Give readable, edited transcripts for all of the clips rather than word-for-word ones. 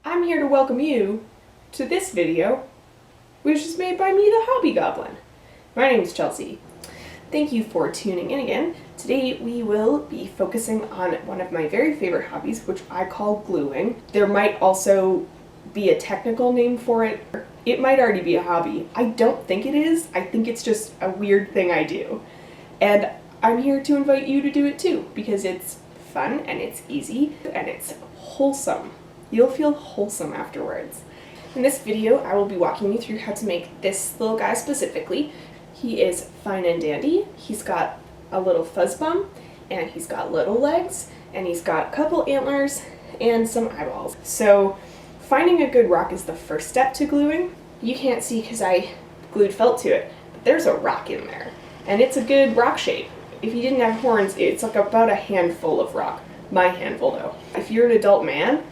I'm here to welcome you to this video, which is made by me, the Hobby Goblin. My name is Chelsea. Thank you for tuning in again. Today we will be focusing on one of my very favorite hobbies, which I call gluing. There might also be a technical name for it. It might already be a hobby. I don't think it is. I think it's just a weird thing I do. And I'm here to invite you to do it too, because it's fun and it's easy and it's wholesome. You'll feel wholesome afterwards. In this video, I will be walking you through how to make this little guy specifically. He is fine and dandy. He's got a little fuzz bum, and he's got little legs, and he's got a couple antlers and some eyeballs. So finding a good rock is the first step to gluing. You can't see because I glued felt to it, but there's a rock in there, and it's a good rock shape. If you didn't have horns, it's like about a handful of rock. My handful though. If you're an adult man,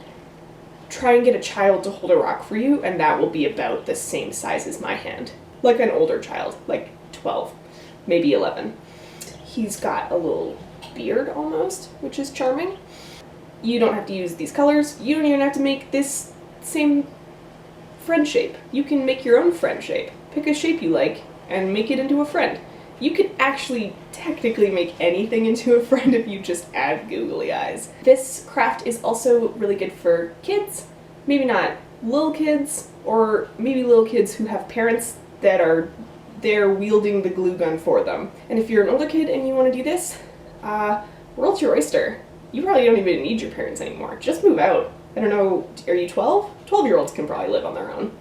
try and get a child to hold a rock for you, and that will be about the same size as my hand. Like an older child, like 12, maybe 11. He's got a little beard almost, which is charming. You don't have to use these colors. You don't even have to make this same friend shape. You can make your own friend shape. Pick a shape you like and make it into a friend. You can actually technically make anything into a friend if you just add googly eyes. This craft is also really good for kids, maybe not little kids, or maybe little kids who have parents that are there wielding the glue gun for them. And if you're an older kid and you want to do this, world's your oyster. You probably don't even need your parents anymore. Just move out. I don't know, are you 12? 12-year-olds can probably live on their own.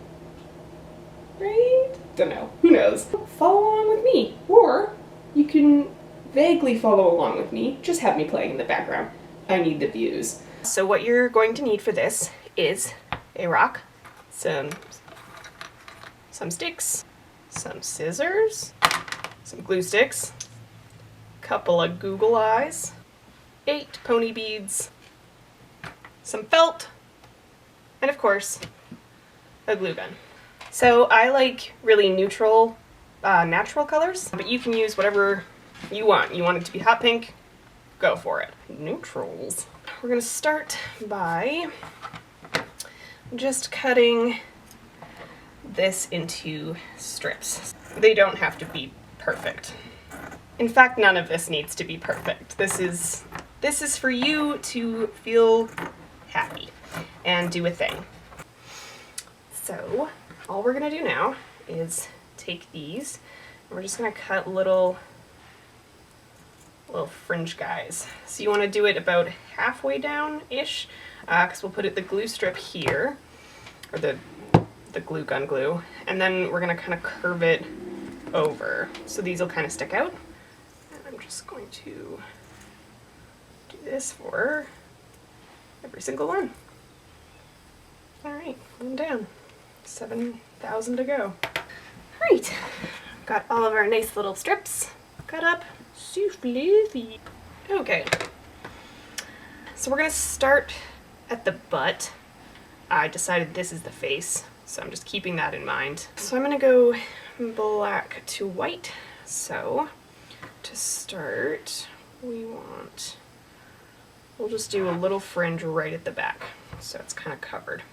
Right? Don't know. Who knows? Follow along with me. Or you can vaguely follow along with me. Just have me playing in the background. I need the views. So what you're going to need for this is a rock, some sticks, some scissors, some glue sticks, a couple of Google eyes, 8 pony beads, some felt, and of course, a glue gun. So I like really neutral, natural colors, but you can use whatever you want. You want it to be hot pink? Go for it. Neutrals. We're gonna start by just cutting this into strips. They don't have to be perfect. In fact, none of this needs to be perfect. This is for you to feel happy and do a thing. So all we're gonna do now is take these and we're just gonna cut little fringe guys. So you want to do it about halfway down-ish, because we'll put the glue strip here, or the glue gun glue, and then we're gonna kind of curve it over. So these will kind of stick out. And I'm just going to do this for every single one. All right, one down. 7,000 to go. Alright, got all of our nice little strips cut up. So fluffy. Okay, so we're gonna start at the butt. I decided this is the face, so I'm just keeping that in mind. So I'm gonna go black to white. So to start, we'll just do a little fringe right at the back, so it's kind of covered.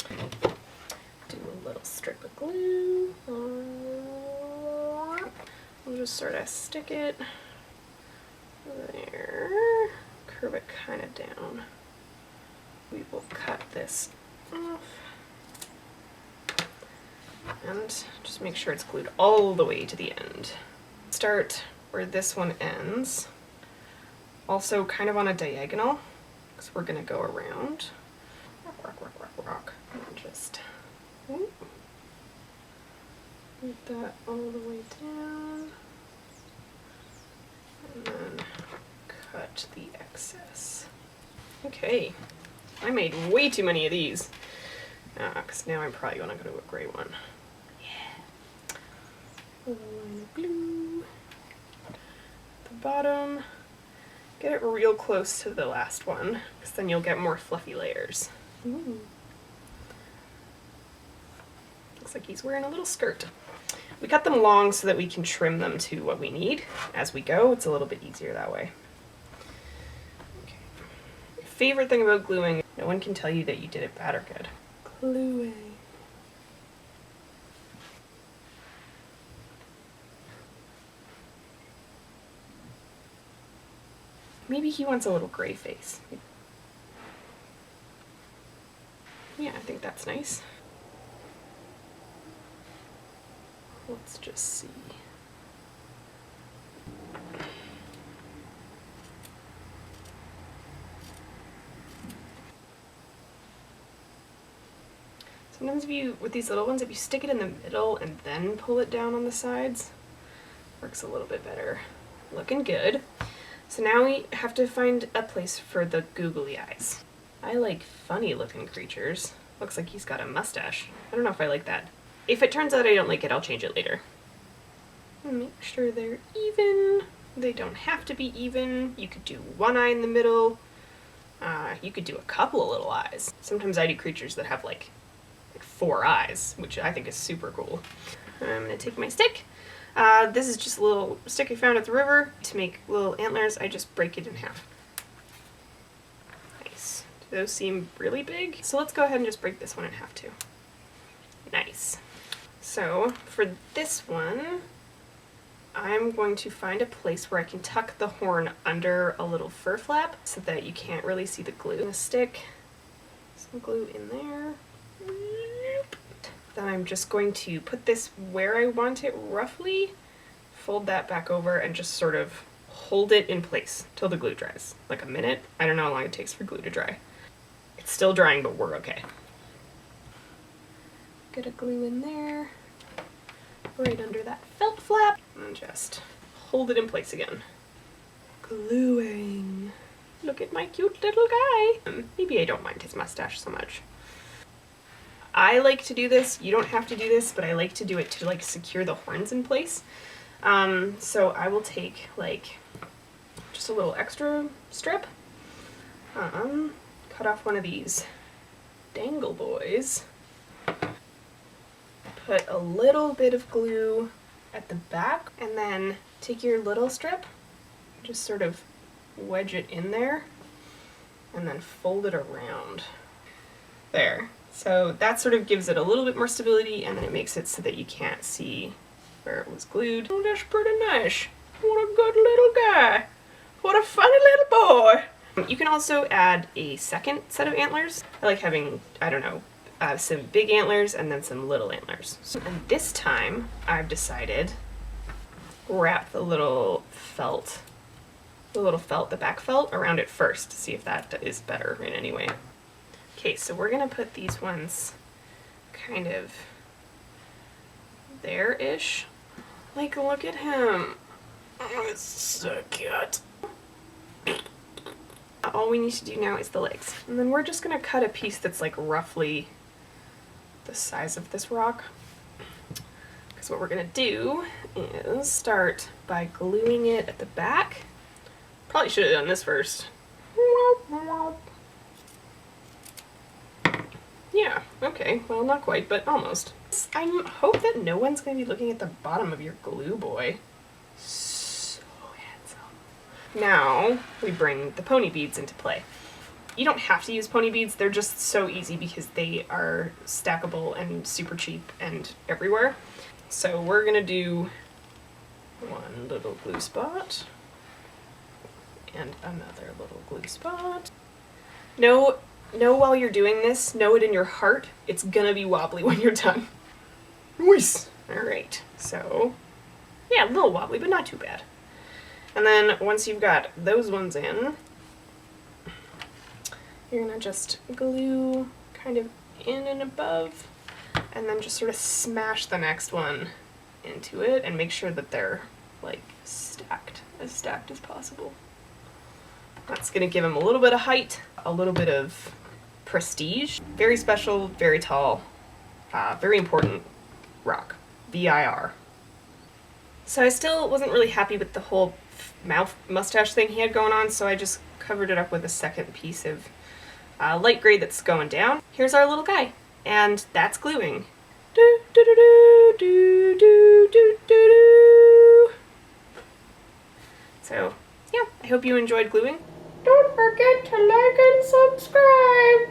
Do a little strip of glue. We'll just sort of stick it there, curve it kind of down. We will cut this off and just make sure it's glued all the way to the end. Start where this one ends, also kind of on a diagonal, because we're going to go around. Rock. And just put that all the way down, and then cut the excess. Okay, I made way too many of these, because now I'm probably going to go to a gray one. Yeah. A line of blue at the bottom. Get it real close to the last one, because then you'll get more fluffy layers. Ooh. Looks like he's wearing a little skirt. We cut them long so that we can trim them to what we need as we go. It's a little bit easier that way. Okay. Favorite thing about gluing, no one can tell you that you did it bad or good. Gluing. Maybe he wants a little gray face. Yeah, I think that's nice. Let's just see. Sometimes with these little ones, if you stick it in the middle and then pull it down on the sides, works a little bit better. Looking good. So now we have to find a place for the googly eyes. I like funny looking creatures. Looks like he's got a mustache. I don't know if I like that. If it turns out I don't like it, I'll change it later. Make sure they're even. They don't have to be even. You could do one eye in the middle. You could do a couple of little eyes. Sometimes I do creatures that have like 4 eyes, which I think is super cool. I'm gonna take my stick. This is just a little stick I found at the river. To make little antlers, I just break it in half. Nice. Do those seem really big? So let's go ahead and just break this one in half too. Nice. So for this one, I'm going to find a place where I can tuck the horn under a little fur flap so that you can't really see the glue. I'm gonna stick some glue in there. Then I'm just going to put this where I want it roughly, fold that back over, and just sort of hold it in place till the glue dries. Like a minute. I don't know how long it takes for glue to dry. It's still drying, but we're okay. Get a glue in there, right under that felt flap, and just hold it in place again. Gluing. Look at my cute little guy. Maybe I don't mind his mustache so much. I like to do this. You don't have to do this, but I like to do it to like secure the horns in place. So I will take like just a little extra strip, cut off one of these dangle boys, put a little bit of glue at the back, and then take your little strip, just sort of wedge it in there, and then fold it around. There. So that sort of gives it a little bit more stability, and then it makes it so that you can't see where it was glued. Oh, that's pretty nice. What a good little guy. What a funny little boy. You can also add a second set of antlers. I like having, I don't know, some big antlers and then some little antlers. And this time I've decided wrap the back felt around it first to see if that is better in any way. Okay, so we're gonna put these ones kind of there-ish. Like, look at him. Oh, it's so cute. All we need to do now is the legs. And then we're just gonna cut a piece that's like roughly the size of this rock. Because what we're gonna do is start by gluing it at the back. Probably should have done this first. Yeah, okay, well not quite, but almost. I hope that no one's going to be looking at the bottom of your glue boy. So handsome. Now, we bring the pony beads into play. You don't have to use pony beads, they're just so easy because they are stackable and super cheap and everywhere. So we're going to do one little glue spot and another little glue spot. Know while you're doing this, know it in your heart, it's gonna be wobbly when you're done. Nice! Alright, so, yeah, a little wobbly, but not too bad. And then once you've got those ones in, you're gonna just glue kind of in and above, and then just sort of smash the next one into it, and make sure that they're, like, stacked as possible. That's gonna give them a little bit of height, a little bit of prestige. Very special, very tall, very important rock. VIR. So I still wasn't really happy with the whole mouth mustache thing he had going on, so I just covered it up with a second piece of light gray that's going down. Here's our little guy, and that's gluing. Do, do, do, do, do, do, do, do, do. So, yeah, I hope you enjoyed gluing. Don't forget to like and subscribe!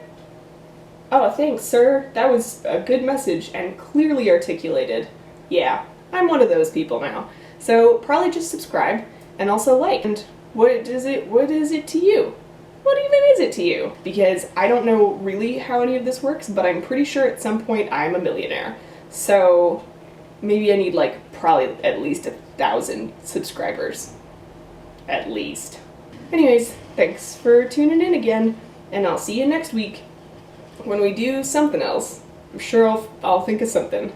Oh, thanks, sir. That was a good message and clearly articulated. Yeah, I'm one of those people now. So probably just subscribe and also like. And what is it to you? What even is it to you? Because I don't know really how any of this works, but I'm pretty sure at some point I'm a millionaire. So maybe I need like probably at least 1,000 subscribers. At least. Anyways, thanks for tuning in again, and I'll see you next week when we do something else. I'm sure I'll think of something.